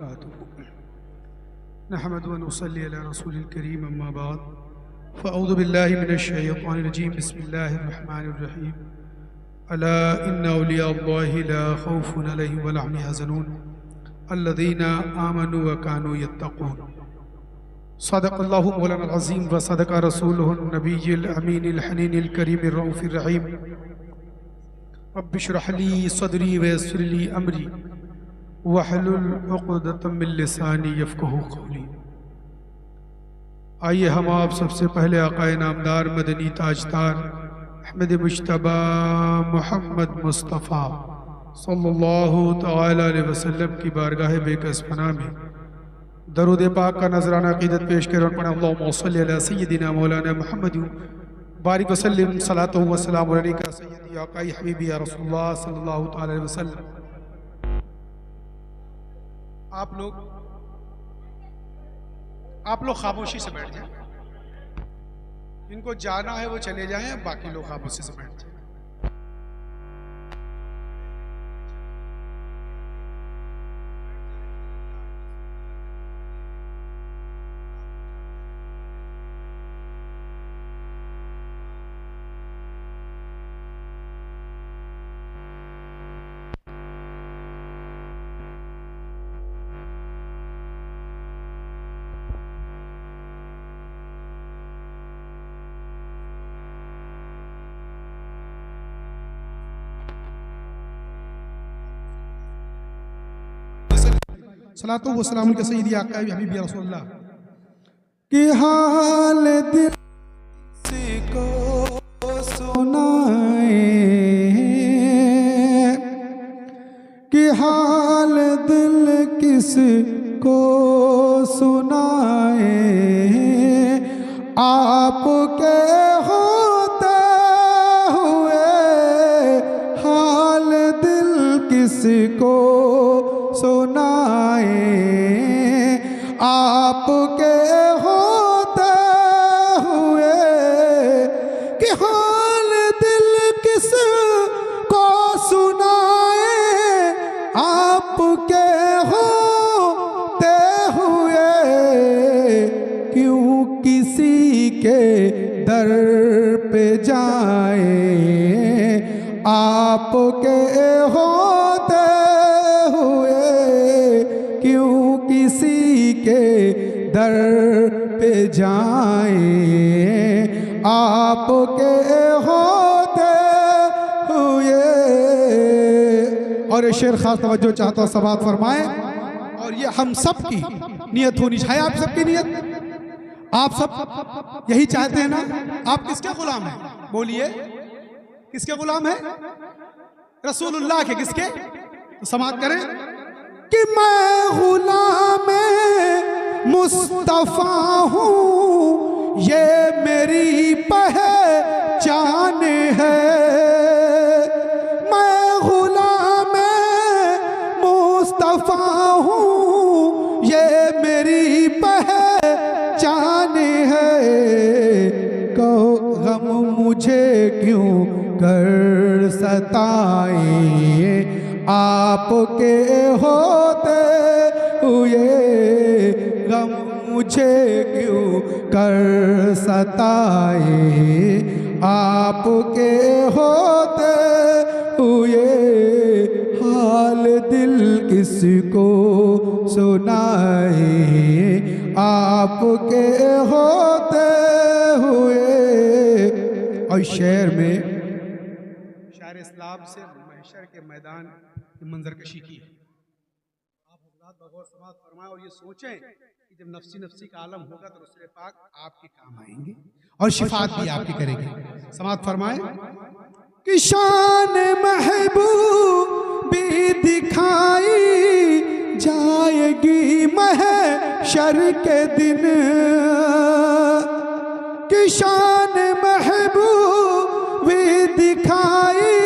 बरकातुहू। नहमदु व नुसल्ली अला रसूलिल करीम अम्मा बाद फ़अऊज़ु बिल्लाहि मिनश शैतानिर रजीम बिस्मिल्लाहिर रहमानिर रहीम। अला इन्ना औलिया अल्लाहि ला खौफुन अलैहिम व ला हुम यहज़नून अल्लज़ीना आमनू व कानू यत्तक़ून। सदक़ल्लाहु मौलाना अज़ीम व सदक़ रसूलुहुन नबिय्युल अमीनिल हनीनिल करीमिर रऊफ़िर रहीम। रब्बि इश्रह ली सदरी व यस्सिर ली अमरी वहलुल उक़दतम मिन लिसानी यफ़क़हू क़ौली। आइए हम आप सबसे पहले आक़ाए नामदार मदनी ताजदार अहमद मुज्तबा मोहम्मद मुस्तफ़ा सल्लल्लाहु तआला अलैहि वसल्लम की बारगाह बेकस पनाह में दरूद पाक का नजराना अक़ीदत पेश करें और पढ़ें अल्लाहुम्मा सल्लि अला सय्यिदिना मौलाना मुहम्मद बारिक वसल्लिम सलातो व सलाम अलैका सय्यदी आक़ाई हबीबी या रसूलुल्लाह सल्लल्लाहु तआला अलैहि वसल्लम। आप लोग खामोशी से बैठ जाएं, इनको जाना है वो चले जाएं, बाकी लोग खामोशी से बैठ जाएं। सलातो व सलाम के सय्यदी आका हबीबी या रसूलुल्लाह कि हाल दिल को सुनाए, कि हाल दिल किस को सुनाए, आपके होते हुए हाल दिल किस को सुनाए, आपके होते हुए कि हाल दिल किस को सुनाए, आपके होते हुए क्यों किसी के दर पे जाए, आपके होते क्यों किसी के दर पे जाएं, आपके होते हुए। और ये शेर खास तवज्जो चाहता हूं समाअत फरमाएं, और ये हम सब की नियत होनी चाहिए। आप सबकी नियत, आप सब यही चाहते हैं ना? आप किसके गुलाम हैं? बोलिए, किसके गुलाम हैं? रसूलुल्लाह के। किसके? तो समाअत करें कि मैं गुलाम मुस्तफ़ा हूँ, ये मेरी पहचान है। मैं गुलाम मुस्तफ़ा हूँ, ये मेरी पहचान है। कहो गम मुझे क्यों कर सताए, आपके होते हुए गम मुझे क्यों कर सताए, आपके होते हुए हाल दिल किसको सुनाए, आपके होते हुए। और शेर में शायर इस्लाम से महशर के मैदान मंजर कशी की है। आप हज़रात बगौर समाअत फरमाएं और ये सोचें कि जब नफ्सी नफ्सी का आलम होगा तो रसूल पाक आपके काम आएंगे और शिफात भी आपकी करेंगे। समाअत फरमाएं कि शान महबूबी दिखाई जाएगी महशर के दिन, कि शान महबूबी दिखाई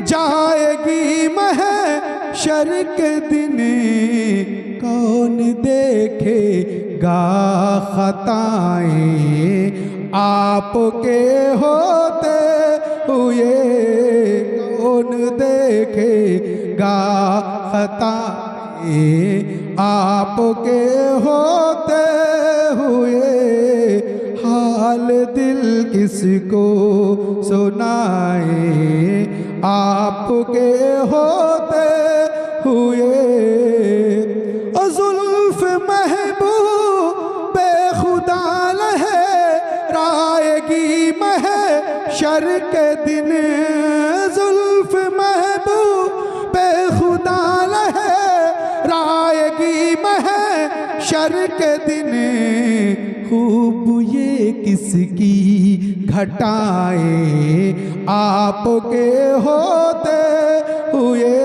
जाएगी महशर के दिन। कौन देखेगा खताएं, आपके होते हुए कौन देखेगा खताएं, आपके होते हुए हाल दिल किसको सुनाए, आपके होते हुए जुल्फ महबूब खुदा लहराएगी महशर के दिन, जुल्फ महबूब खुदा लहराएगी महशर के दिन, खूब ये किसकी घटाएं, आपके होते हुए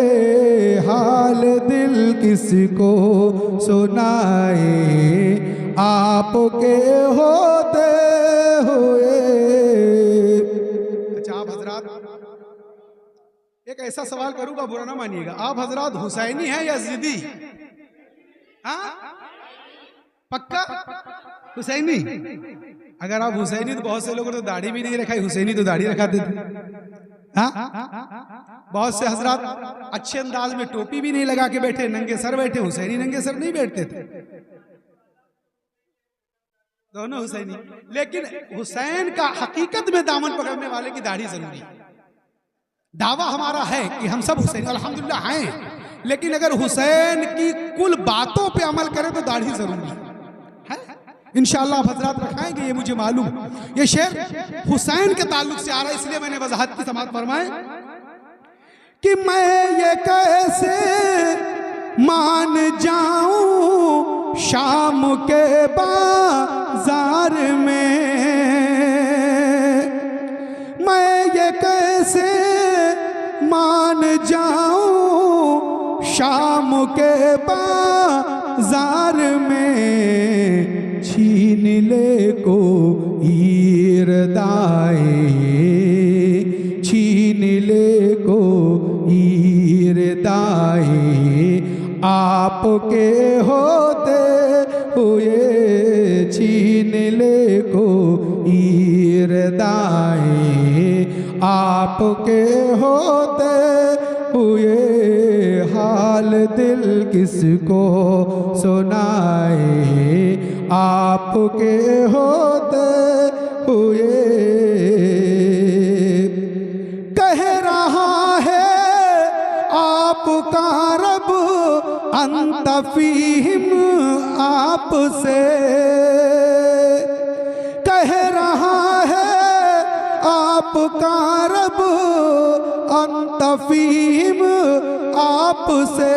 हाल दिल किसको सुनाए, आपके होते हुए। अच्छा, आप हजरात एक ऐसा सवाल करूंगा, बुरा ना मानिएगा, आप हजरात हुसैनी हैं या जिदी? हाँ, पक्का हुसैनी? अगर आप हुसैनी तो बहुत से लोगों ने तो दाढ़ी भी नहीं रखा, हुसैनी तो दाढ़ी रखाते थे। हाँ, बहुत से हजरात अच्छे अंदाज में टोपी भी नहीं लगा के बैठे, नंगे सर बैठे। हुसैनी नंगे सर नहीं बैठते थे, दोनों हुसैनी। लेकिन हुसैन का हकीकत में दामन पकड़ने वाले की दाढ़ी जरूरी है। दावा हमारा है कि हम सब हुसैनी अल्हम्दुलिल्लाह हैं, लेकिन अगर हुसैन की कुल बातों पे अमल करें तो दाढ़ी जरूरी है। इंशाअल्लाह आप हजरात रखाएंगे, ये मुझे मालूम। ये शेर हुसैन के ताल्लुक से आ रहा है, इसलिए मैंने वजाहत की समाअत फरमाए कि मैं ये कैसे मान जाऊं शाम के बाजार में, मैं ये कैसे मान जाऊं शाम के बाजार में, छीन ले को ईरदाए, छीन ले को ईरदाए, आपके होते हुए छीन ले को ईरदाए, आपके होते हुए हाल दिल किसको सुनाए, आपके होते हुए। कह रहा है आपका रब अंत फीहिम, आपसे कह रहा है आपका रब अंत फीहिम, आपसे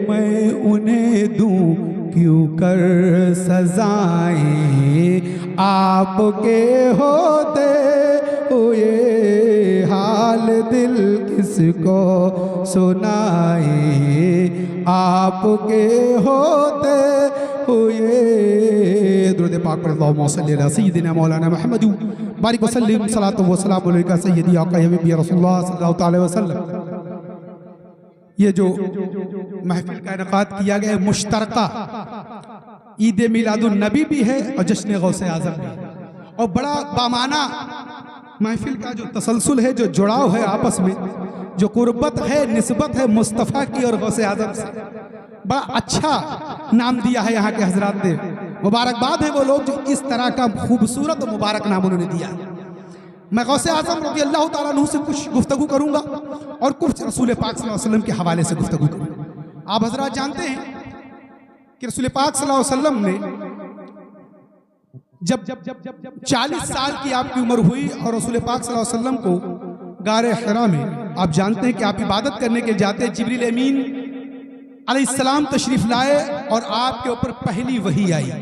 मैं उन्हें दूं क्यों कर सजाएं, आपके होते हुए हाल दिल किसको सुनाए, आपके होते हुए। दुरूद पाक पर अल्लाहुम्मा सल्ली अला सय्यिदिना मौलाना मुहम्मद बारिक वसल्लिम सलातो व सलाम अलैका सय्यदी आका हबीबी रसूलुल्लाह सल्लल्लाहु अलैहि वसल्लम। ये जो महफिल का इनकाद किया गया है मुश्तरका ईद मिलादुन नबी भी है और जश्न गौसे आज़म भी, और बड़ा बामाना महफिल का जो तसलसल है, जो जुड़ाव है आपस में, जो कुर्बत है, निस्बत है मुस्तफ़ा की और गौसे आज़म से, बड़ा अच्छा नाम दिया है यहाँ के हजरात ने। मुबारकबाद है वो लोग जो इस तरह का खूबसूरत और मुबारक नाम उन्होंने दिया। मैं गौसे आज़म रज़ी अल्लाह तआला अन्हु से कुछ गुफ्तगू करूँगा और कुछ रसूल पाक सल्लल्लाहु अलैहि वसल्लम के हवाले से गुफ्तगू करूँगा। आप हजरात जानते हैं कि रसूल पाक सल्लल्लाहु अलैहि वसल्लम ने जब 40 साल की आपकी उम्र हुई और रसूल पाक सल्लल्लाहु अलैहि वसल्लम को गारे हिरा में, आप जानते हैं कि आप इबादत करने के जाते, जिब्रील अमीन अलैहिस्सलाम तशरीफ लाए और आपके ऊपर पहली वही आई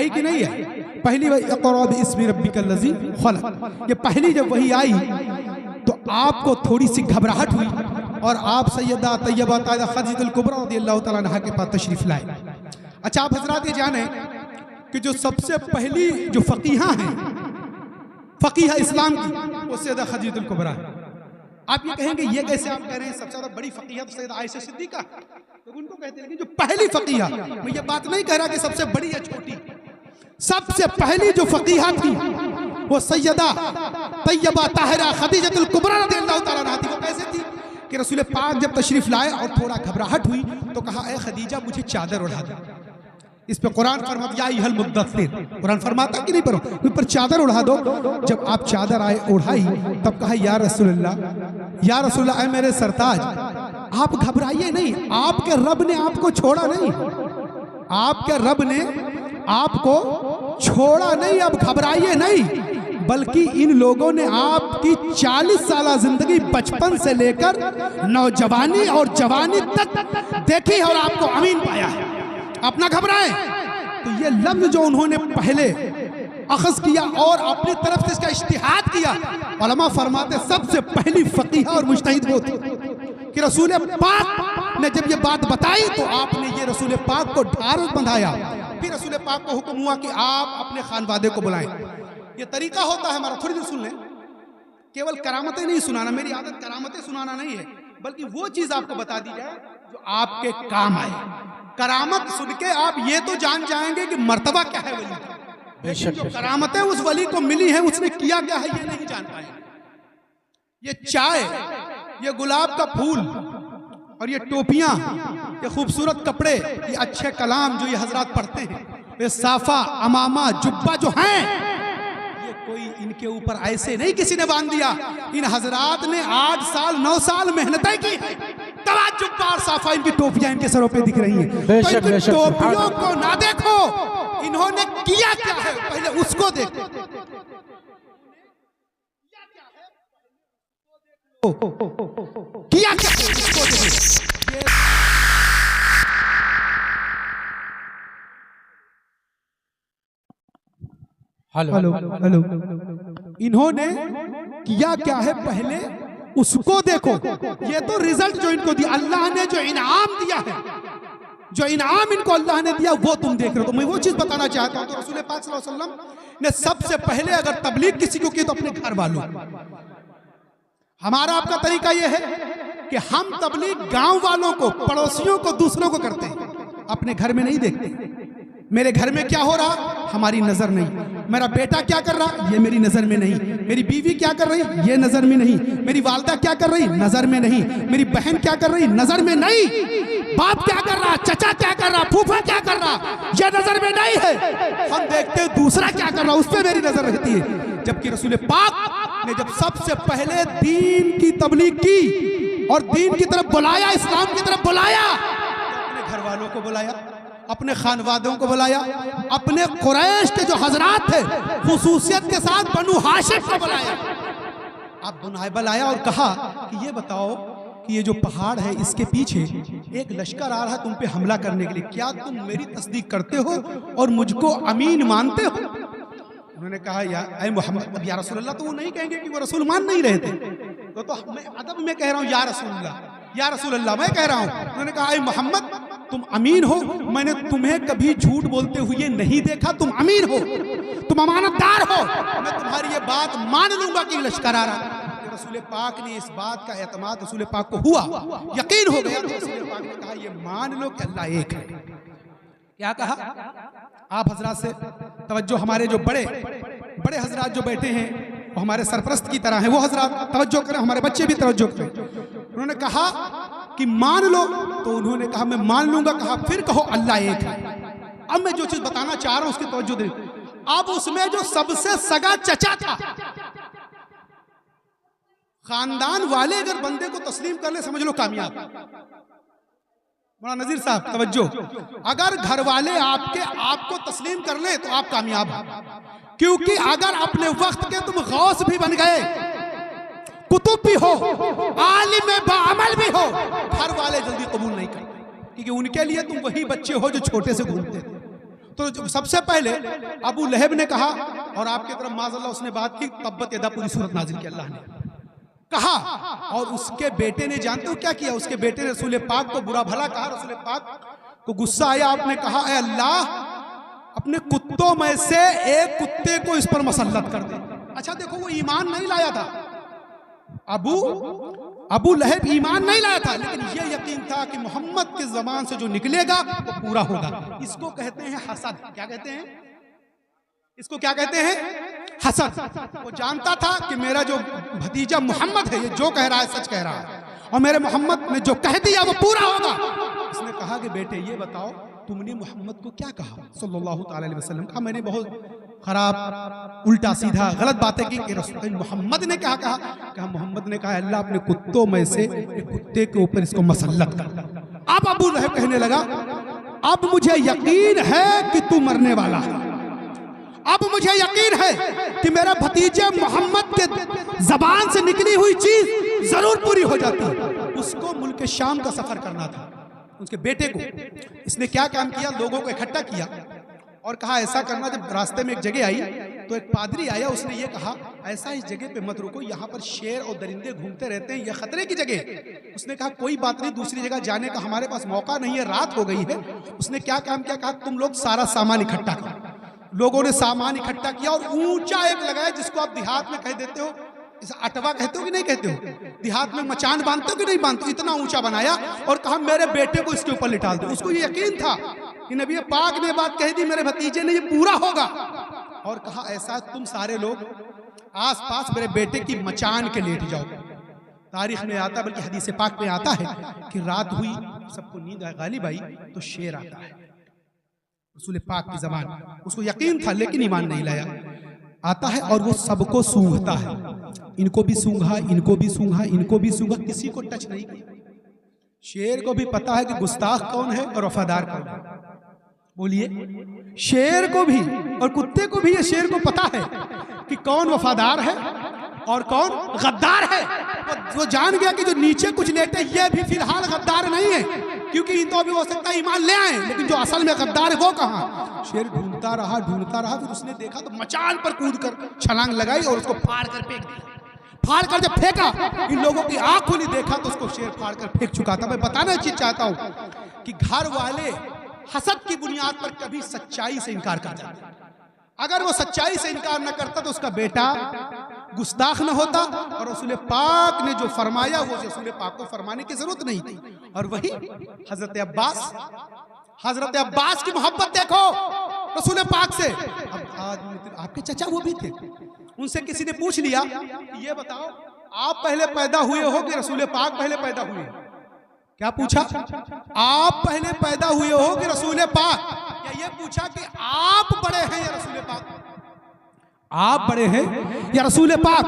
कि नहीं आई? पहली वही इक़रा बिस्मि रब्बिकल्लज़ी खलक़, ये पहली जब वही आई तो आपको थोड़ी सी घबराहट हुई और आप सैयदा तैयबा ताहिरा खदीजतुल कुबरा रज़ियल्लाहु तआला अन्हा के पास तशरीफ लाए। अच्छा, आप हजरात ये जाने कि जो सबसे पहली जो फ़क़ीहा हैं, फ़क़ीहा इस्लाम की, वो सैयदा खदीजतुल कुबरा है। आप ये कहेंगे ये कैसे आप कह रहे हैं? सबसे ज़्यादा बड़ी फ़क़ीहा तो सैयदा आयशा सिद्दीक़ा, तो उनको कहते हैं, लेकिन जो पहली फ़क़ीहा, मैं ये बात नहीं कह रहा कि सबसे बड़ी या छोटी, सबसे पहली जो फ़क़ीहा थी वो सैयदा तैयबा ताहिरा खदीजतुल कुबरा रज़ियल्लाहु तआला अन्हा थी। वो कैसे थी कि रसूल पाक जब तशरीफ लाए और थोड़ा घबराहट हुई तो कहा, ए खदीजा मुझे चादर ओढ़ा दो। इस पे कुरान फरमाता या अय्युहल मुद्दस्सिर, कुरान फरमाता कि नहीं पढ़ो, ऊपर चादर ओढ़ा दो। जब आप चादर आए ओढ़ाई तब कहा, या रसूलल्लाह, या रसूलल्लाह, ऐ मेरे सरताज, आप घबराइए नहीं, आपके रब ने आपको छोड़ा नहीं, आपके रब ने आपको छोड़ा नहीं, अब घबराइए नहीं, बल्कि इन लोगों ने आपकी 40 साल जिंदगी बचपन से लेकर नौजवानी और जवानी तक देखी और आपको अमीन पाया है, अपना घबराएं। तो ये लफ्ज जो उन्होंने पहले अखज़ किया और अपनी तरफ से इसका इज्तिहाद किया, उलमा फरमाते सबसे पहली फकीहा और मुज्तहिद वो थी कि रसूल पाक ने जब ये बात बताई तो आपने ये रसूल पाक को ढारस बंधाया। फिर रसूल पाक को हुक्म हुआ कि आप अपने खानवादे को बुलाएं। ये तरीका होता है हमारा, थोड़ी देर सुन लें, केवल करामतें नहीं सुनाना, मेरी आदत करामतें सुनाना नहीं है, बल्कि वो चीज आपको बता दी जाए जो आपके काम आए। करामत सुन के आप ये तो जान जाएंगे कि मर्तबा क्या है वली का, लेकिन जो करामतें उस वली को मिली है उसने किया क्या है ये नहीं जान पाएंगे। ये चाय, ये गुलाब का फूल और ये टोपियां, ये खूबसूरत कपड़े, ये अच्छे कलाम जो ये हजरात पढ़ते हैं, ये साफा अमामा जुब्बा जो हैं, ये कोई इनके ऊपर ऐसे नहीं किसी ने बांध दिया। इन हजरात ने 8 साल 9 साल मेहनतें की है, तब आज जुब्बा और साफा इनकी टोपियां इनके सरों पे दिख रही हैं। बेशक, तो बेशक, टोपियों को ना देखो, इन्होंने किया क्या है पहले उसको देखो। किया क्या है उसको देखो। हेलो हेलो, इन्होंने किया क्या है पहले उसको देखो। ये तो रिजल्ट जो इनको दिया, अल्लाह ने जो इनाम दिया है, जो इनाम इनको अल्लाह ने दिया वो तुम देख रहे हो। तो मैं वो चीज बताना चाहता हूं, तो रसूल पाक सल्लल्लाहु अलैहि वसल्लम ने सबसे पहले अगर तबलीग किसी को की तो अपने घर वालों। हमारा आपका तरीका यह है कि हम तबलीग गांव वालों को, पड़ोसियों को, दूसरों को करते हैं, अपने घर में नहीं देखते। मेरे घर में क्या हो रहा हमारी नजर नहीं, मेरा बेटा क्या कर रहा ये मेरी नजर में नहीं, मेरी बीवी क्या कर रही ये नजर में नहीं, मेरी वालदा क्या कर रही नजर में नहीं, मेरी बहन क्या कर रही नजर में नहीं, बाप क्या कर रहा, चचा क्या कर रहा, फूफा क्या कर रहा ये नजर में नहीं है। हम देखते हैं दूसरा क्या कर रहा उस पर मेरी नजर रहती है। जबकि रसूल पाक ने जब सबसे पहले दीन की तबलीग की और दीन की तरफ बुलाया, इस्लाम की तरफ बुलाया, अपने घर वालों को बुलाया, अपने खानवादों को बुलाया, अपने कुरैश के जो हजरात थे खुसूसियत के साथ बनु हाशिम को बुलाया। अब बुनायबल आया और कहा कि ये बताओ कि ये जो पहाड़ है इसके पीछे एक लश्कर आ रहा है तुम पे हमला करने के लिए, क्या तुम मेरी तस्दीक करते हो और मुझको अमीन मानते हो? उन्होंने कहा या ऐ मोहम्मद, अब या रसूलल्लाह तो वो नहीं कहेंगे कि वो रसूल मान नहीं रहे थे, तो मैं अदब में कह रहा हूँ या रसूलल्लाह, या रसूलल्लाह मैं कह रहा हूँ। उन्होंने कहा ऐ मोहम्मद तुम अमीन हो, मैंने तुम्हें कभी झूठ बोलते हुए नहीं देखा, तुम अमीन हो, तुम अमानतदार हो, मैं तुम्हारी ये बात मान लूंगा कि लश्कर आ रहा। रसूल पाक ने इस बात का एतमाद रसूल पाक को हुआ, यकीन हो गया, तो रसूल पाक ने कहा ये मान लो कि अल्लाह एक है। क्या कहा? आप हजरात से तवज्जो, हमारे जो बड़े बड़े हजरात जो बैठे हैं वो हमारे सरपरस्त की तरह हैं, वो हजरात तवज्जो करें, हमारे बच्चे भी तवज्जो करें। उन्होंने कहा कि मान लो, तो उन्होंने कहा मैं मान लूंगा। कहा फिर कहो अल्लाह एक है। अब मैं जो चीज बताना चाह रहा हूं उसकी तवज्जो दे। अब उसमें जो सबसे सगा चचा था, खानदान वाले अगर बंदे को तस्लीम कर ले समझ लो कामयाब। मौलाना नजीर साहब तवज्जो, अगर घर वाले आपको तस्लीम कर ले तो आप कामयाब हो, क्योंकि अगर अपने वक्त के तुम गौस भी बन गए, कुतुब भी हो, आलिम बाअमल भी हो, घर वाले जल्दी कबूल नहीं करते, क्योंकि उनके लिए तुम वही बच्चे हो जो छोटे से घूमते थे। तो सबसे पहले अबू लहब ने कहा और आपके तरफ माज़अल्लाह उसने बात की, तब्बत यदा पूरी सूरत नाजिल की अल्लाह ने कहा, और उसके बेटे ने जानते हो क्या किया? उसके बेटे ने रसूल पाक को बुरा भला कहा। रसूल पाक को गुस्सा आया, आपने कहा ऐ अल्लाह अपने कुत्तों में से एक कुत्ते को इस पर मसल्लत कर दे। अच्छा देखो, वो ईमान नहीं लाया था, अबू लहब ईमान नहीं लाया था, लेकिन ये यकीन था कि मोहम्मद के ज़बान से जो निकलेगा वो पूरा होगा। इसको कहते हैं हसद। क्या कहते हैं इसको? क्या कहते हैं? हसद। वो जानता था कि मेरा जो भतीजा मोहम्मद है ये जो कह रहा है सच कह रहा है, और मेरे मोहम्मद ने जो कह दिया वो पूरा होगा। उसने कहा कि बेटे ये बताओ तुमने मोहम्मद को क्या कहा सल्लल्लाहु अलैहि वसल्लम। कहा मैंने बहुत खराब उल्टा सीधा गलत बातें की कि रसूल मोहम्मद ने क्या कहा मोहम्मद ने कहा अल्लाह अपने कुत्तों में से एक कुत्ते के ऊपर इसको मसल्लत कर। अब अबू लहब कहने लगा अब मुझे यकीन है कि तू मरने वाला है, अब मुझे यकीन है कि मेरे भतीजे मोहम्मद के जबान से निकली हुई चीज जरूर पूरी हो जाती। उसको मुल्क शाम का सफर करना था, उसके बेटे को। इसने क्या काम किया, लोगों को इकट्ठा किया और कहा ऐसा करना। जब रास्ते में एक जगह आई तो एक पादरी आया, उसने ये कहा ऐसा इस जगह पे मत रुको, यहाँ पर शेर और दरिंदे घूमते रहते हैं, यह खतरे की जगह। उसने कहा कोई बात नहीं, दूसरी जगह जाने का हमारे पास मौका नहीं है, रात हो गई है। उसने क्या काम किया, कहा तुम लोग सारा सामान इकट्ठा करो। लोगों ने सामान इकट्ठा किया और ऊंचा एक लगाया जिसको आप देहात में कह देते हो, इसे अटवा कहते हो कि नहीं कहते हो, देहात में मचान बांधते हो कि नहीं बांधते हो, इतना ऊंचा बनाया और कहा मेरे बेटे को इसके ऊपर लिटाल दो। उसको ये यकीन था कि नबी पाक ने बात कह दी, मेरे भतीजे ने ये पूरा होगा। और कहा ऐसा तुम सारे लोग आसपास मेरे बेटे की मचान के लेट जाओ। तारीख में आता, बल्कि हदीस पाक में आता है कि रात हुई, सबको नींद गालिब आई तो शेर आता है। रसूल पाक की ज़बान, उसको यकीन था लेकिन ईमान नहीं लाया। आता है और वो सबको सूंघता है, इनको भी सूंघा, इनको भी सूंघा, इनको भी सूंघा, किसी को टच नहीं किया। शेर को भी पता है कि गुस्ताख कौन है और वफादार कौन है। बोलिए, शेर को भी और कुत्ते को भी ये शेर को पता है कि कौन वफादार है और कौन गद्दार है। वो जान गया कि जो नीचे कुछ लेटे ये भी फिलहाल गद्दार नहीं है, क्योंकि इन तो अभी हो सकता है ईमान ले आए, लेकिन जो असल में गद्दार है वो कहाँ। शेर ढूंढता रहा, फिर उसने देखा तो मचान पर कूद कर छलांग लगाई और उसको फाड़ कर फेंक दिया। फाड़ कर जब फेंका, इन लोगों की आंख खुली, देखा तो उसको शेर फाड़ कर फेंक चुका था। मैं बताना चीज चाहता हूं कि घर वाले हसद की बुनियाद पर कभी सच्चाई से इनकार कर जाते। अगर वो सच्चाई से इनकार न करता तो उसका बेटा गुस्ताख न होता, और रसूल पाक ने जो फरमाया वो रसूल पाक को फरमाने की जरूरत नहीं थी। और वही हजरत अब्बास की मोहब्बत देखो रसूल पाक से। अब आपके चचा वो भी थे, उनसे किसी ने पूछ लिया ये बताओ आप पहले पैदा हुए हो कि रसूल पाक पहले पैदा हुए? क्या पूछा? आप पहले पैदा हुए हो कि रसूल पाक? या ये पूछा कि आप बड़े हैं या रसूल पाक? आप बड़े हैं या रसूल पाक?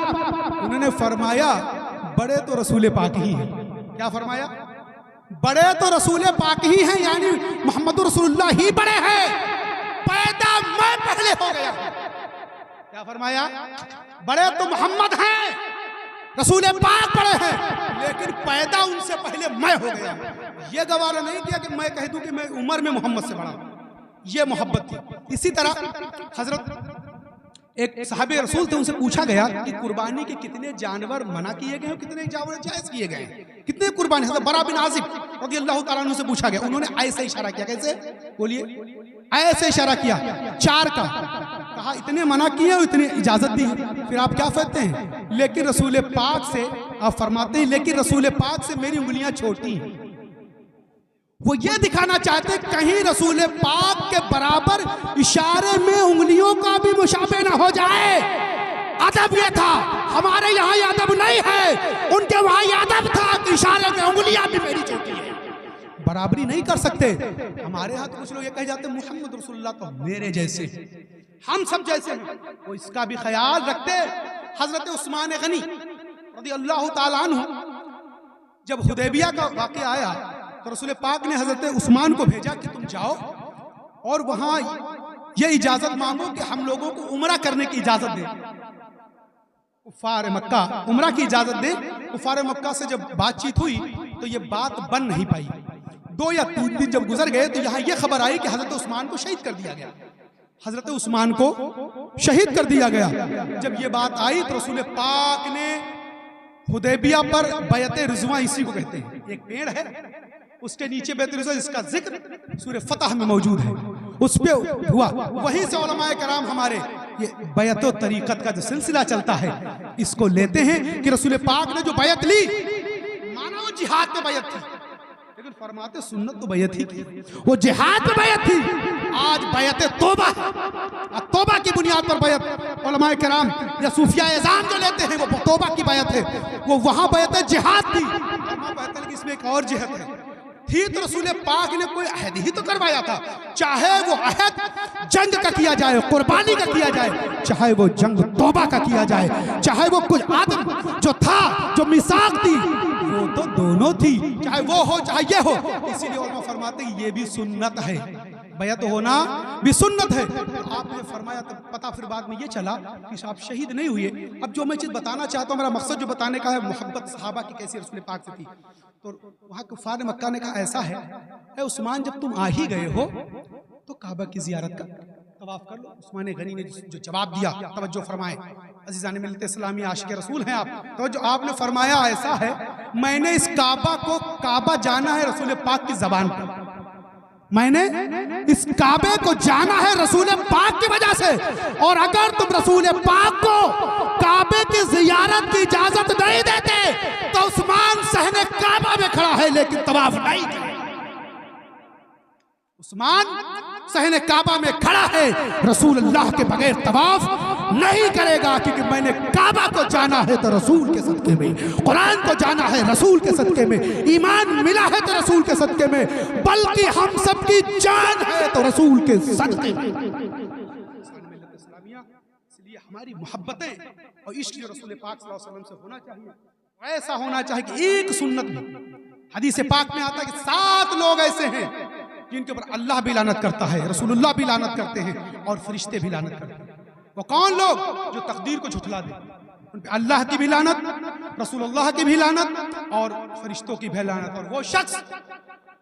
उन्होंने फरमाया बड़े तो रसूल पाक ही हैं। क्या फरमाया? बड़े तो रसूल पाक ही हैं, यानी मोहम्मद रसूलुल्लाह ही बड़े हैं, पैदा मैं पहले हो गया। क्या फरमाया? बड़े तो मोहम्मद हैं, रसूल पाक बड़े हैं, लेकिन पैदा उनसे पहले मैं हो गया। ये गवारा नहीं किया कि मैं कह दूं कि मैं उम्र में मोहम्मद से बड़ा हूं। ये मोहब्बत थी। इसी तरह हजरत एक साहबे रसूल थे, उनसे पूछा गया कि कुर्बानी के कितने जानवर मना किए गए, कितने जानवर जायज किए गए, कितने कुर्बानी? हजरत बरा बिन आजिब रज़ियल्लाहु ताला अन्हु से पूछा गया, उन्होंने ऐसे इशारा किया। कैसे? बोलिए। ऐसे इशारा किया 4 का, कहा इतने मना किए और इतने इजाजत दी। फिर आप क्या कहते हैं? लेकिन रसूल पाक से, आप फरमाते हैं लेकिन रसूल पाक से मेरी उंगलियां छोटी हैं। वो ये दिखाना चाहते कहीं रसूल पाक के बराबर इशारे में उंगलियों का भी मुशाबे ना हो जाए। अदब ये था, हमारे यहाँ ये अदब नहीं है, उनके वहाँ ये अदब था कि इशारे में उंगलियां भी मेरी छोटी है। बराबरी नहीं कर सकते। हमारे यहाँ तो कुछ लोग ये कह जाते मोहम्मद रसूलुल्लाह तो मेरे जैसे, हम सब जैसे हैं, वो इसका भी ख्याल रखते। हजरत उस्मान गनी रज़ियल्लाहु ताला अन्हु जब हुदैबिया का वाक़या आया तो रसूल पाक ने हजरत उस्मान को भेजा कि तुम जाओ और वहां ये इजाजत मांगो कि हम लोगों को उम्रा करने की इजाजत दे। कुफार मक्का उम्रा की इजाजत दे। कुफार मक्का से जब बातचीत हुई तो ये बात बन नहीं पाई। 2 या 3 दिन जब गुजर गए तो यहाँ ये खबर आई कि हजरत उस्मान को शहीद कर दिया गया। हजरत उस्मान को शहीद कर दिया गया। जब ये बात आई तो रसूल पाक ने हुदैबिया पर बैअत रिज़वा, इसी को कहते हैं, एक पेड़ है उसके नीचे बैत रिज़वा, जिसका जिक्र सूरह फतह में मौजूद है, उस पे हुआ। वहीं से उलमाए कराम हमारे ये बैअत तरीक़त का जो सिलसिला चलता है इसको लेते हैं कि रसूल पाक ने जो बैअत ली, मानो जिहाद में बैअत थी, लेकिन फरमाते सुन्नत तो बैअत ही थी, वो जिहाद में बैअत थी। आज बैअत तौबा, तौबा की बुनियाद पर बैअत उलमाए कराम या सूफिया एज़ाम जो लेते हैं वो तौबा की बैअत है, वो वहां बैअत जिहाद थी। इसमें एक और जिहत है। थी तो रसूल पाक ने कोई अहद ही तो करवाया था, चाहे वो अहद जंग का किया जाए, कुर्बानी का किया जाए, चाहे वो जंग तौबा का किया जाए, चाहे वो कुछ आदम जो था, जो मिसाक थी, वो तो दोनों थी, चाहे वो हो चाहे ये हो। इसीलिए उलमा फरमाते हैं ये भी सुन्नत है, बैत होना भी सुन्नत है। तो आपने फरमाया, तो पता फिर बाद में ये चला कि आप शहीद नहीं हुए। अब जो मैं चीज़ बताना चाहता हूँ, मेरा मकसद जो बताने का है, मोहब्बत सहाबा की कैसी रसूल पाक से थी। तो वहाँ कुफार मक्का ने कहा ऐसा है, उस्मान जब तुम आ ही गए हो तो काबा की जियारत का तवाफ कर लो। उस्मान गनी ने जो जवाब दिया, तवज्जो फरमाए अज़ीज़ान मिलते इस्लामी आशिक़ रसूल हैं आप, तो जो आपने फरमाया ऐसा है, मैंने इस काबा को, काबा जाना है रसूल पाक की ज़बान पर, मैंने इस काबे को जाना है रसूल पाक की वजह से। और अगर तुम रसूल पाक को काबे की जियारत की इजाजत नहीं देते तो उस्मान सहने काबा में खड़ा है लेकिन तवाफ नहीं करेगा। उस्मान सहने काबा में खड़ा है, रसूल अल्लाह के बगैर तवाफ नहीं करेगा, क्योंकि मैंने काबा को जाना है तो रसूल के सदके में, कुरान को जाना है रसूल के सदके में, ईमान मिला है तो रसूल के सदके में, बल्कि हम सबकी जान है तो रसूल के सदके में। इसलिए हमारी मोहब्बतें और इश्क रसूल पाक सल्लल्लाहु अलैहि वसल्लम से होना चाहिए, ऐसा होना चाहिए कि एक सुन्नत में, हदीस पाक में आता है कि 7 लोग ऐसे हैं जिनके ऊपर अल्लाह भी लानत करता है, रसूलुल्लाह भी लानत करते हैं और फरिश्ते भी लानत करते हैं। वो कौन लोग? जो तकदीर को झुठला दे, उन पे अल्लाह की भी लानत, रसूलुल्लाह की भी लानत और फरिश्तों की भी लानत। और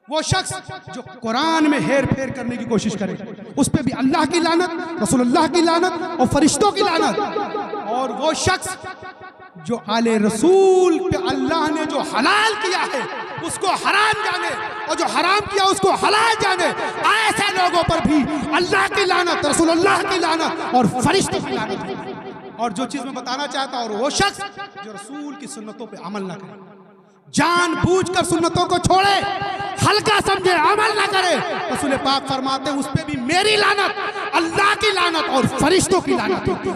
वो शख्स जो कुरान में हेर फेर करने की कोशिश करे, उस पे भी अल्लाह की लानत, रसूलुल्लाह की लानत और फरिश्तों की लानत। और वो शख्स जो आले रसूल पे अल्लाह ने जो हलाल किया है उसको हराम जाने, और जो हराम किया उसको हलाल जाने, ऐसे लोगों पर भी अल्लाह की लानत, रसूलुल्लाह की लानत और फरिश्तों की लानत। और जो चीज मैं बताना चाहता हूं, और वो शख्स जो रसूल की सुन्नतों पे अमल ना करे, जानबूझकर सुन्नतों को छोड़े, हल्का समझे, अमल ना करे, रसूल पाक फरमाते हैं उस पे भी मेरी लानत, अल्लाह की लानत और फरिश्तों की लानत होती है।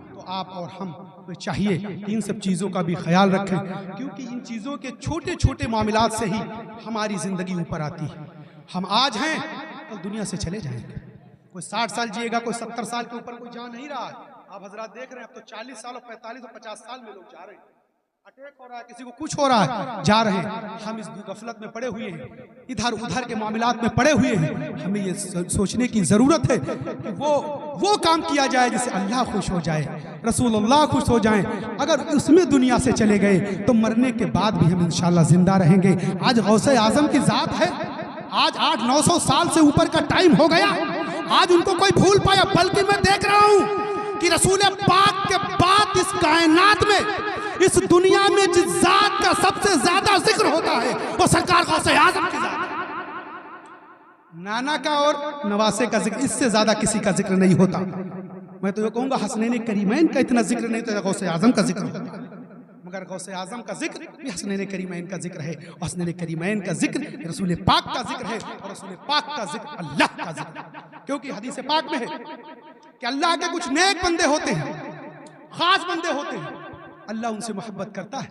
तो आप और हम चाहिए इन सब चीज़ों का भी ख्याल रखें, क्योंकि इन चीज़ों के छोटे छोटे मामलात से ही हमारी ज़िंदगी ऊपर आती है। हम आज हैं कल दुनिया से चले जाएंगे, कोई 60 साल जिएगा, कोई 70 साल के ऊपर कोई जा नहीं रहा है। आप हजरात देख रहे हैं, अब तो 40 साल और 45 और 50 साल में लोग जा रहे हैं, अटैक हो रहा है, किसी को कुछ हो रहा है, जा रहे हैं। हम इस गफलत में पड़े हुए हैं, इधर उधर के मामलात में पड़े हुए हैं। हमें ये सोचने की ज़रूरत है कि वो काम किया जाए जिससे अल्लाह खुश हो जाए, रसूलुल्लाह खुश हो जाएं। अगर उसमें दुनिया से चले गए तो मरने के बाद भी हम इंशाअल्लाह जिंदा रहेंगे। आज गौसे आजम की ज़ात है, आज 800-900 साल से ऊपर का टाइम हो गया, आज उनको कोई भूल पाया? बल्कि मैं देख रहा हूँ कि रसूल पाक के बाद इस कायनात में, इस दुनिया में जिस जात का सबसे ज्यादा जिक्र होता है वो सरकार गौसे आजम की जात है। नाना का और नवासे का जिक्र, इससे ज्यादा किसी का जिक्र नहीं होता। मैं तो ये कहूंगा हसनैन करीमैन का इतना जिक्र नहीं तो गौसे आजम का जिक्र होता है, मगर गौसे आजम का जिक्र भी हसनैन करीमैन का जिक्र है, और हसनैन करीमैन का जिक्र रसूल पाक का जिक्र है, और रसूल पाक का जिक्र अल्लाह का जिक्र है। क्योंकि हदीस पाक में है कि अल्लाह के कुछ नेक बंदे होते हैं, खास बंदे होते हैं, अल्लाह उनसे मोहब्बत करता है,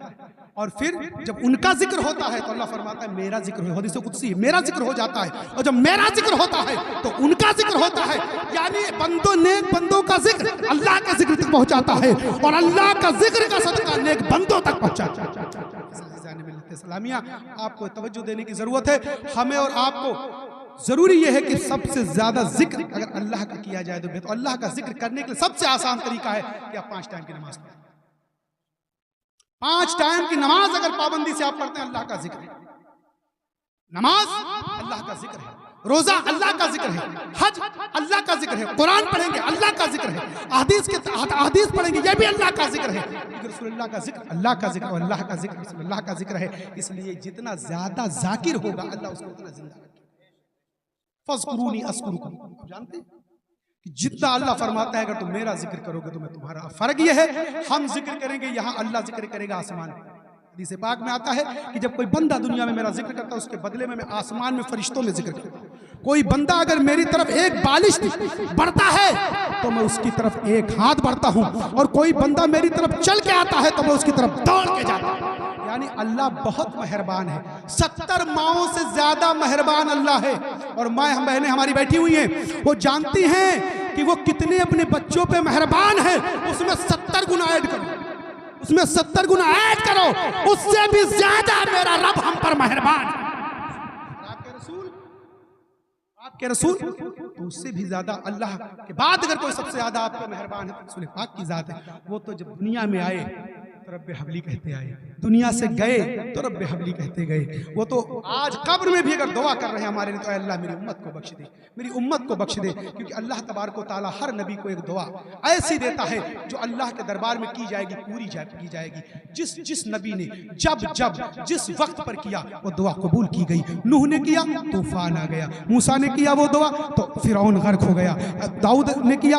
और फिर जब उनका जिक्र होता है तो अल्लाह फरमाता है मेरा जिक्र हो, हदीस कुदसी मेरा जिक्र हो जाता है, और जब मेरा जिक्र होता है तो उनका जिक्र होता है। यानी बंदों, नेक बंदों का जिक्र अल्लाह के जिक्र तक पहुंचाता है, और अल्लाह का जिक्र का सदका नेक बंदों तक पहुंचाता है। सलामिया, आपको तवज्जो देने की जरूरत है। हमें और आपको जरूरी यह है कि सबसे ज्यादा जिक्र अगर अल्लाह का किया जाए तो अल्लाह का जिक्र करने के लिए सबसे आसान तरीका है कि आप 5 टाइम की नमाज पढ़ें। 5 टाइम की नमाज अगर पाबंदी से आप पढ़ते हैं, अल्लाह का जिक्र है, नमाज अल्लाह का जिक्र है, रोजा अल्लाह का जिक्र है, हज अल्लाह का जिक्र है, कुरान पढ़ेंगे अल्लाह का जिक्र है, हदीस पढ़ेंगे ये भी अल्लाह का जिक्र है, रसूलुल्लाह का जिक्र अल्लाह का जिक्र और अल्लाह का जिक्र रसूलुल्लाह का जिक्र है। इसलिए जितना ज्यादा जाकिर होगा अल्लाह उसको उतना जिंदा रखेगा। फज़कुरूनी अज़कुरुकुम, जानते हैं कि जितना अल्लाह फरमाता है अगर तुम मेरा जिक्र करोगे तो मैं तुम्हारा, फर्क यह है हम जिक्र करेंगे, यहाँ अल्लाह जिक्र करेगा आसमान में। हदीस पाक में आता है कि जब कोई बंदा दुनिया में मेरा जिक्र करता है उसके बदले में मैं आसमान में फरिश्तों में जिक्र करता हूँ। कोई बंदा अगर मेरी तरफ एक बालिश बढ़ता है तो मैं उसकी तरफ एक हाथ बढ़ता हूँ, और कोई बंदा मेरी तरफ चल के आता है तो मैं उसकी तरफ दौड़ के जाता हूँ। यानी अल्लाह बहुत मेहरबान है। 70 माओं से ज्यादा मेहरबान अल्लाह है। और माँ बहनें हमारी बैठी हुई हैं, वो जानती हैं कि वो कितने अपने बच्चों पे मेहरबान है। उसमें 70 गुना ऐड करो, उसमें 70 गुना ऐड करो, उससे भी ज्यादा मेरा रब हम पर मेहरबान है। आपके रसूल तो उससे भी ज्यादा अल्लाह के बाद अगर कोई सबसे ज्यादा आप पे मेहरबान है तो रसूल पाक की जात है। वो तो जब दुनिया में आए तो रब्बे हबली कहते आए, दुनिया से गए तो रब्बे हबली कहते गए। वो तो आज कब्र में भी अगर दुआ कर रहे हैं हमारे लिए तो अल्लाह मेरी उम्मत को बख्श दे, मेरी उम्मत को बख्श दे। क्योंकि अल्लाह तबारक व तआला हर नबी को एक दुआ ऐसी देता है जो अल्लाह के दरबार में की जाएगी, पूरी की जाएगी। जिस नबी ने जब जिस वक्त पर किया वो दुआ कबूल की गई। नूह ने किया, तूफान आ गया। मूसा ने किया वो दुआ तो फिरौन गर्क हो गया। दाऊद ने किया,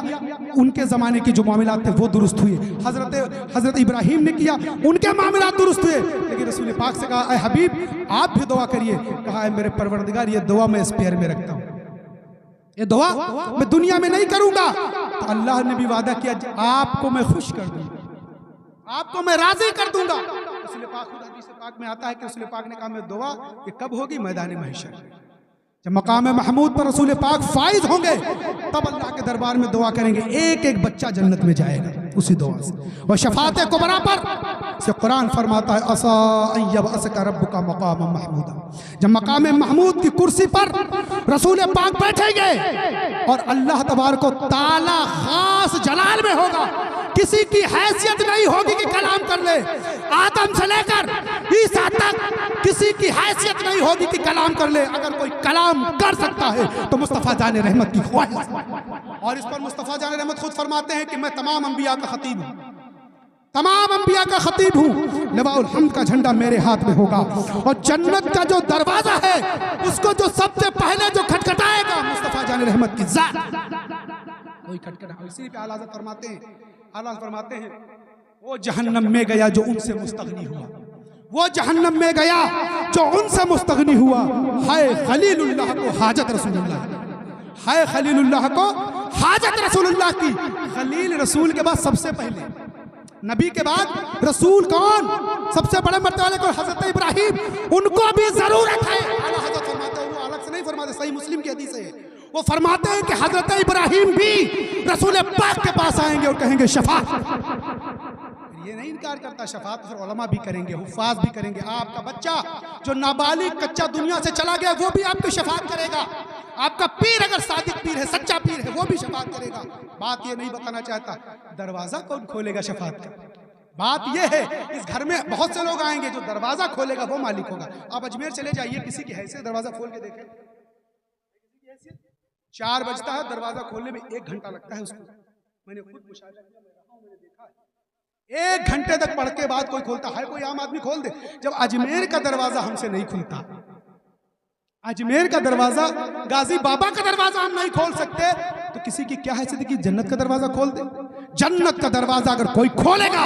उनके ज़माने के जो मामलात थे वो दुरुस्त हुए। हज़रत इब्राहिम ने किया, उनके मामलात दुरुस्त हुए। लेकिन रसूल पाक से कहा, ऐ हबीब आप भी दुआ करिए। कहा, है मेरे परवरदिगार ये दुआ मैं स्पेयर में रखता हूँ, ये दुआ मैं दुनिया में नहीं करूँगा। तो अल्लाह ने भी वादा किया आपको मैं खुश कर दूँगा, आपको मैं राजी कर दूँगा। रसूल पाक खुद हदीस पाक में आता है कि रसूल पाक ने कहा मैं दुआ ये कब होगी? मैदान महशर, जब मकाम महमूद पर रसूल पाक फाइज होंगे तब अल्लाह के दरबार में दुआ करेंगे। एक एक बच्चा जन्नत में जाएगा उसी दुआ से। और शफात कुबरा पर से कुरान फरमाता है असा अय्यबअसका रब्बुका मकाम महमूदा। जब मकाम महमूद की कुर्सी पर रसूल पाक बैठेंगे और अल्लाह तबारक व तआला खास जलाल में होगा, किसी की हैसियत नहीं होगी कि कलाम कर ले। आदम से लेकर ईसा तक किसी की हैसियत नहीं होगी कि कलाम कर ले। अगर कोई कलाम कर सकता है तो मुस्तफ़ा जान रहमत की ख्वाहिश। और इस पर मुस्तफ़ा जान रहमत खुद फरमाते हैं कि मैं तमाम अंबिया का खतीब हूँ, तमाम अंबिया का खतीब हूँ। लवाउल हम्द का झंडा मेरे हाथ में होगा और जन्नत का जो दरवाजा है उसको जो सबसे पहले जो खटखटाएगा मुस्तफ़ा जान रहमत की जात कोई खटखटा। इसी पे आला हज़रत फरमाते हैं, आला फरमाते हैं वो जहन्नम में गया जो उनसे मुस्तगनी हुआ, वो जहन्नम में गया जो उनसे मुस्तगनी हुआ। हाय खलीलुल्लाह को हाजत रसूलुल्लाह, हाय खलीलुल्लाह को हाजत रसूलुल्लाह की। खलील रसूल के बाद सबसे पहले, नबी के बाद रसूल कौन? सबसे बड़े मर्तबे वाले को हजरत इब्राहिम, उनको भी जरूरत है। आला हज़रत फरमाते हैं, वो अलग से नहीं फरमाते, सही मुस्लिम की हदीस है। वो फरमाते हैं कि हजरत इब्राहिम भी रसूल पाक के पास आएंगे और कहेंगे शफाअत। ये नहीं इनकार करता, शफाअत फिर उलमा भी करेंगे, हुफ़ाज़ भी करेंगे। आपका बच्चा जो नाबालिग कच्चा दुनिया से चला गया वो भी आपकी शफाअत करेगा। आपका पीर अगर सादिक पीर है, सच्चा पीर है, वो भी शफाअत करेगा। बात ये नहीं बताना चाहता दरवाजा कौन खोलेगा शफाअत का। बात यह है इस घर में बहुत से लोग आएंगे, जो दरवाजा खोलेगा वो मालिक होगा। आप अजमेर चले जाइए, किसी की हैसियत दरवाजा खोल के देखें, 4 बजता है, दरवाजा खोलने में 1 घंटा लगता है उसको। मैंने खुद मुशाहिदा किया, मैंने देखा है 1 घंटे तक पढ़ के बाद कोई खोलता है, कोई आम आदमी खोल दे। जब अजमेर का दरवाजा हमसे नहीं खुलता, अजमेर का दरवाजा, गाजी बाबा का दरवाजा हम नहीं खोल सकते, तो किसी की क्या हैसियत कि जन्नत का दरवाजा खोल दे। जन्नत का दरवाजा अगर कोई खोलेगा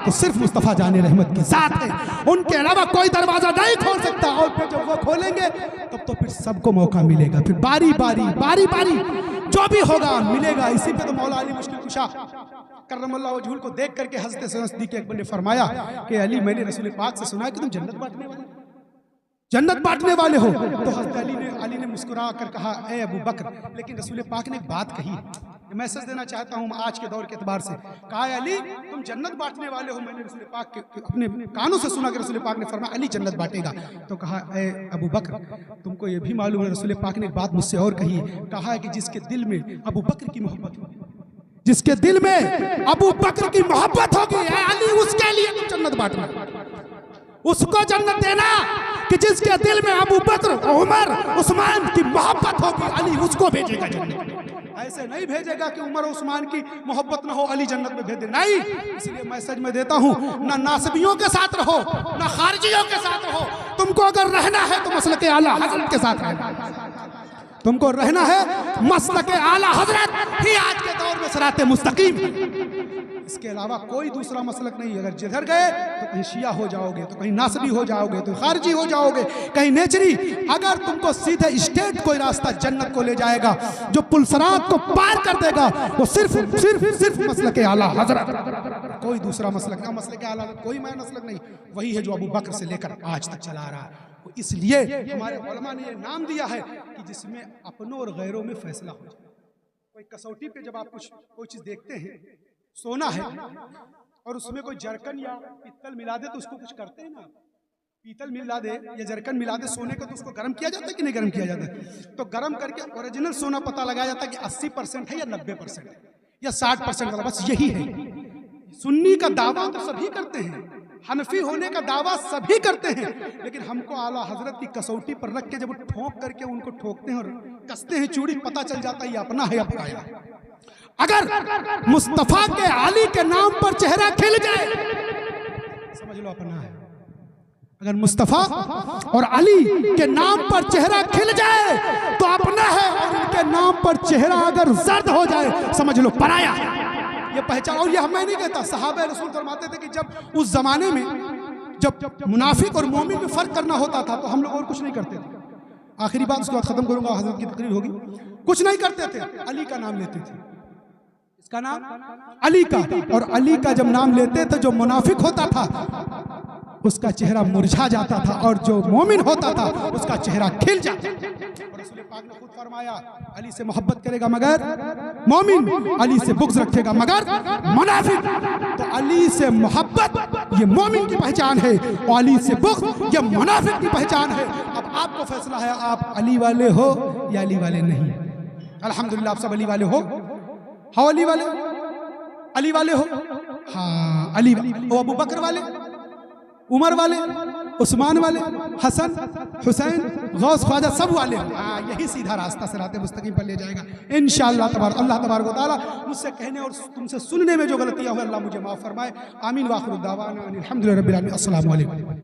तो सिर्फ मुस्तफ़ा जाने रहमत की जात है, उनके अलावा कोई दरवाजा नहीं खोल सकता। और फिर जब वो खोलेंगे तब तो फिर सबको मौका मिलेगा, फिर बारी बारी जो भी होगा मिलेगा। इसी पे तो मौला अली मुश्किल कुशा करमल्लाहु वजहुल को देख करके हज़रत सिद्दीक़ अकबर ने फरमाया कि अली मैंने रसूल पाक से सुना है कि तुम जन्नत बांटने वाले हो। तो हज़रत अली ने मुस्कुरा कर कहा ए अबू बकर, लेकिन रसूल पाक ने एक बात कही, मैसेज देना चाहता हूँ आज के दौर के एतबार से। कहा अली तुम जन्नत बांटने वाले हो, मैंने रसूल पाक के अपने कानों से सुना कि रसूल पाक ने फरमाया अली जन्नत बांटेगा। तो कहा ए अबू बकर तुमको ये भी मालूम है रसूल पाक ने एक बात मुझसे और कही, कहा है कि जिसके दिल में अबू बकर की मोहब्बत होगी, जिसके दिल में अबू बकर की मोहब्बत होगी अली उसके लिए तुम जन्नत बांटना, उसको जन्नत देना। कि जिसके दिल में अबू बकर, उमर, उस्मान की मोहब्बत होगी अली उसको भेजेगा जन्नत। ऐसे नहीं भेजेगा कि उमर उस्मान की मोहब्बत ना हो अली जन्नत में भेजे, नहीं। इसलिए मैसेज में देता हूँ ना नासबियों के साथ रहो ना खारजियों के साथ रहो। तुमको अगर रहना है तो मसलक के आला हजरत के साथ रहना, तुमको रहना है मसलक के आला हजरत ही आज के दौर में सिराते मुस्तकीम। इसके अलावा कोई दूसरा मसलक नहीं। अगर जिधर गए तो कहीं शिया हो जाओगे, तो कहीं नासबी हो जाओगे, तो खारजी हो जाओगे, कहीं नेचरी। अगर तुमको सीधे स्टेट कोई रास्ता जन्नत को ले जाएगा, जो पुलसरात को पार कर देगा, वो सिर्फ मसलक आला हजरत, कोई दूसरा मसलक नहीं, मसले के आला कोई मैं मसलक नहीं, वही है जो अबू बकर से लेकर आज तक चला रहा है। तो इसलिए हमारे उलमा ने ये नाम दिया है कि जिसमें अपनों और गैरों में फैसला हो जाए। कोई कसौटी पे जब आप कोई चीज़ देखते हैं, सोना है और उसमें कोई जरकन या पित्तल मिला दे तो उसको कुछ करते हैं ना, पीतल मिला दे या जरकन मिला दे सोने का तो उसको गर्म किया जाता है कि नहीं गर्म किया जाता है? तो गर्म करके ओरिजिनल सोना पता लगाया जाता है कि 80% है या 90% है या 60% का, बस यही है। सुन्नी का दावा तो सभी करते हैं, हनफी होने का दावा सभी करते हैं, लेकिन हमको आला हजरत की कसौटी पर रख के जब ठोक करके उनको ठोकते हैं और कसते हैं चूड़ी, पता चल जाता है ये अपना है या पराया। अगर मुस्तफा के अली के नाम पर चेहरा खिल जाए समझ लो अपना है। अगर मुस्तफा और अली के नाम पर चेहरा खिल जाए तो अपना है, और उनके नाम पर चेहरा अगर जर्द हो जाए समझ लो पराया। ये पहचान, और ये मैं नहीं कहता, सहाबा रसूल फरमाते थे कि जब उस जमाने में जब मुनाफिक और मोमिन में फर्क करना होता था तो हम लोग और कुछ नहीं करते थे। आखिरी बात उसके बाद खत्म करूंगा, हजरत की तकरीर होगी। कुछ नहीं करते थे, अली का नाम लेते थे। इसका नाम अली का, और अली का जब नाम लेते थे जो मुनाफिक होता था उसका चेहरा मुरझा जाता था, और जो मोमिन होता था उसका चेहरा खिल जाता था। और रसूल पाक ने खुद फरमाया अली से मोहब्बत करेगा मगर मोमिन, अली से बुग़्ज़ रखेगा मगर मुनाफिक। तो अली से मोहब्बत ये मोमिन की पहचान है, और अली से बुग़्ज़ ये मुनाफिक की पहचान है। अब आपको फैसला है, आप अली वाले हो या अली वाले नहीं। अल्हम्दुलिल्लाह आप सब अली वाले हो। हाँ अली वाले, अली वाले हो, हाँ अली वाले। अबू बकर वाले, उमर वाले, उस्मान वाले, हसन, हुसैन, गौस, ख्वाजा सब वाले। हाँ यही सीधा रास्ता सिराते मुस्तकीम पर ले जाएगा इंशाअल्लाह तबारक। अल्लाह तबारक व तआला मुझसे कहने और तुमसे सुनने में जो गलतियाँ हुई अल्लाह मुझे माफ़ फरमाए। आमीन। वाखिर दावाना अनिल हम्दुलिल्लाहि रब्बिल आलमीन। अस्सलामु अलैकुम।